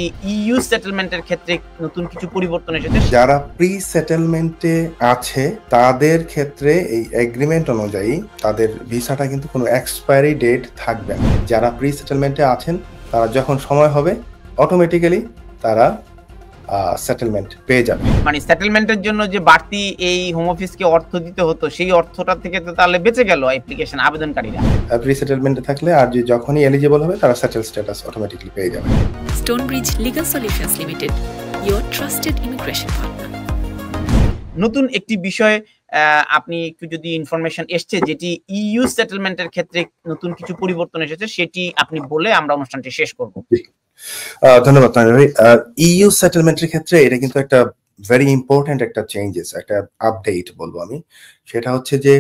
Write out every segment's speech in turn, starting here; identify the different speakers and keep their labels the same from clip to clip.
Speaker 1: যেটি ইইউ সেটেলমেন্টের ক্ষেত্রে নতুন কিছু পরিবর্তন এসেছে।
Speaker 2: যারা প্রি সেটেলমেন্টে আছে তাদের ক্ষেত্রে এই এগ্রিমেন্ট অনুযায়ী তাদের ভিসাটা কিন্তু কোনো এক্সপায়ারি ডেট থাকবে না। যারা প্রি সেটেলমেন্টে আছেন তারা যখন সময় হবে অটোমেটিক্যালি তারা সেটেলমেন্ট পেয়ে যাবে।
Speaker 1: মানে সেটেলমেন্টের জন্য যে বাড়তি এই হোম অফিসকে অর্থ দিতে হতো সেই অর্থটা থেকে তো তাহলে বেঁচে গেল অ্যাপ্লিকেশন আবেদনকারীরা।
Speaker 2: প্রি সেটেলমেন্টে থাকলে আর যে যখনই এলিজিবল হবে তারা সেটেল স্ট্যাটাস অটোমেটিক্যালি পেয়ে যাবে।
Speaker 3: Stonebridge legal solutions limited, your trusted immigration partner.
Speaker 1: নতুন একটি বিষয় আপনি একটু যদি ইনফরমেশন এসছে যেটি ইইউ সেটেলমেন্টের ক্ষেত্রে নতুন কিছু পরিবর্তন এসেছে সেটি আপনি বলে আমরা অনুষ্ঠানটি শেষ করব।
Speaker 2: ধন্যবাদ তানভীর ভাই। ইইউ সেটেলমেন্টের ক্ষেত্রে এটা কিন্তু একটা ভেরি ইম্পর্টেন্ট একটা চেঞ্জেস, একটা আপডেট বলবো আমি। সেটা হচ্ছে যে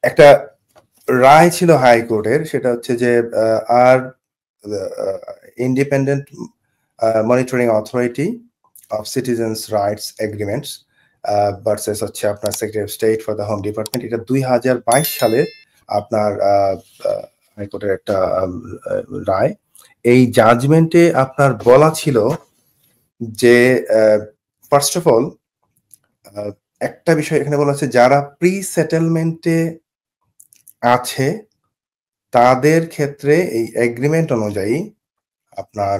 Speaker 2: একটা রায় ছিল হাইকোর্টের, সেটা হচ্ছে যে R independent monitoring authority of citizens rights agreements versus হচ্ছে আপনার secretary of state for the home department. এটা 2022 সালে আপনার হাইকোর্টের একটা রায়। এই জাজমেন্টে আপনার বলা ছিল যে ফার্স্ট অফ অল একটা বিষয় এখানে বলা আছে, যারা প্রি সেটেলমেন্টে আছে তাদের ক্ষেত্রে এই এগ্রিমেন্ট অনুযায়ী আপনার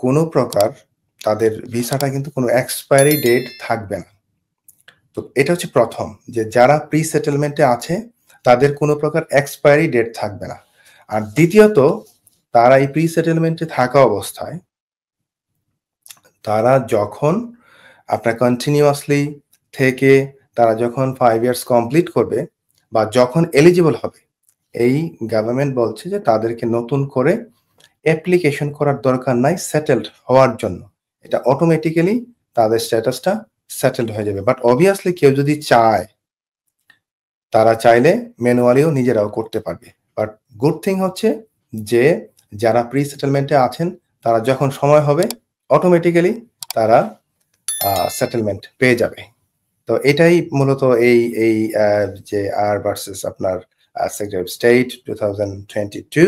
Speaker 2: কোনো প্রকার তাদের ভিসাটা কিন্তু কোনো এক্সপায়ারি ডেট থাকবে না। তো এটা হচ্ছে প্রথম, যে যারা প্রি সেটেলমেন্টে আছে তাদের কোনো প্রকার এক্সপায়ারি ডেট থাকবে না। আর দ্বিতীয়ত, তারা এই প্রি সেটেলমেন্টে থাকা অবস্থায় তারা যখন আপনার কন্টিনিউয়াসলি থেকে তারা যখন 5 ইয়ার্স কমপ্লিট করবে বা যখন এলিজিবল হবে, এই গভর্নমেন্ট বলছে যে তাদেরকে নতুন করে অ্যাপ্লিকেশন করার দরকার নাই সেটেলড হওয়ার জন্য। এটা অটোমেটিক্যালি তাদের স্ট্যাটাসটা সেটেলড হয়ে যাবে। বাট অবভিয়াসলি কেউ যদি চায়, তারা চাইলে ম্যানুয়ালিও নিজেরাও করতে পারবে। বাট গুড থিং হচ্ছে যে যারা প্রি সেটেলমেন্টে আছেন তারা যখন সময় হবে অটোমেটিক্যালি তারা সেটেলমেন্ট পেয়ে যাবে। তো এটাই মূলত এই যে আর ভার্সেস আপনার সেক্রেটারি অফ স্টেট 2022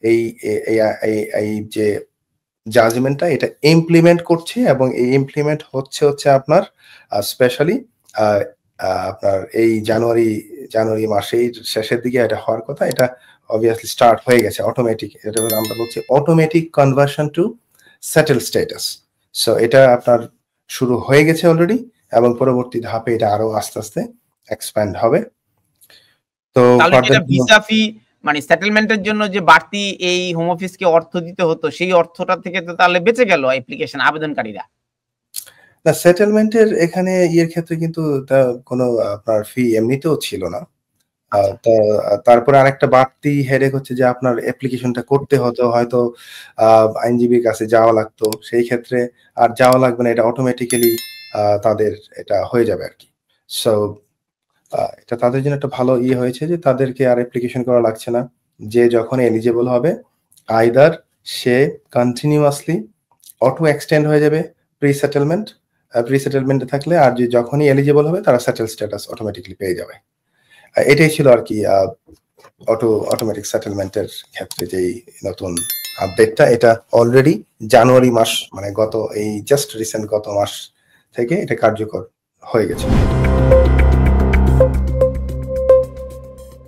Speaker 2: এই যে জাজমেন্টটা এটা ইমপ্লিমেন্ট করছে, এবং এই ইমপ্লিমেন্ট হচ্ছে আপনার স্পেশালি আপনার এই জানুয়ারি মাসের শেষের দিকে এটা হওয়ার কথা। এটা অবভিয়াসলি স্টার্ট হয়ে গেছে অটোমেটিক। এটা আমরা বলছি automatic conversion to settle status. So এটা আপনার শুরু হয়ে গেছে অলরেডি, এবং পরবর্তী ধাপে এটা আরো আস্তে আস্তে এক্সপ্যান্ড হবে। তো
Speaker 1: ভিসা ফি মানে সেটেলমেন্টের জন্য যে বাড়তি এই হোম অফিসকে অর্থ দিতে হতো সেই অর্থটা থেকে তো তাহলে বেঁচে গেল অ্যাপ্লিকেশন আবেদনকারীরা।
Speaker 2: না, সেটেলমেন্টের এখানে ইয়ের ক্ষেত্রে কিন্তু কোনো আপনার ফি এমনিতেও ছিল না। তারপরে আরেকটা বাড়তি হেডেক হচ্ছে যে আপনার অ্যাপ্লিকেশনটা করতে হতো, হয়তো আইনজীবীর কাছে যাওয়া লাগতো। সেই ক্ষেত্রে আর যাওয়া লাগবে না, এটা অটোমেটিক্যালি তাদের এটা হয়ে যাবে আর কি। সো এটা তাদের জন্য একটা ভালো হয়েছে যে তাদেরকে আর অ্যাপ্লিকেশন করা লাগছে না। যে যখন এলিজিবল হবে আইদার সে কন্টিনিউয়াসলি অটো এক্সটেন্ড হয়ে যাবে প্রি সেটেলমেন্টে থাকলে, আর যে যখনই এলিজিবল হবে তারা সেটেল স্ট্যাটাস অটোমেটিক্যালি পেয়ে যাবে। এটাই ছিল আর কি অটোমেটিক সেটেলমেন্টের ক্ষেত্রে যেই নতুন আপডেটটা। এটা অলরেডি জানুয়ারি মাস, মানে গত এই জাস্ট রিসেন্ট গত মাস থেকে এটা কার্যকর হয়ে গেছে।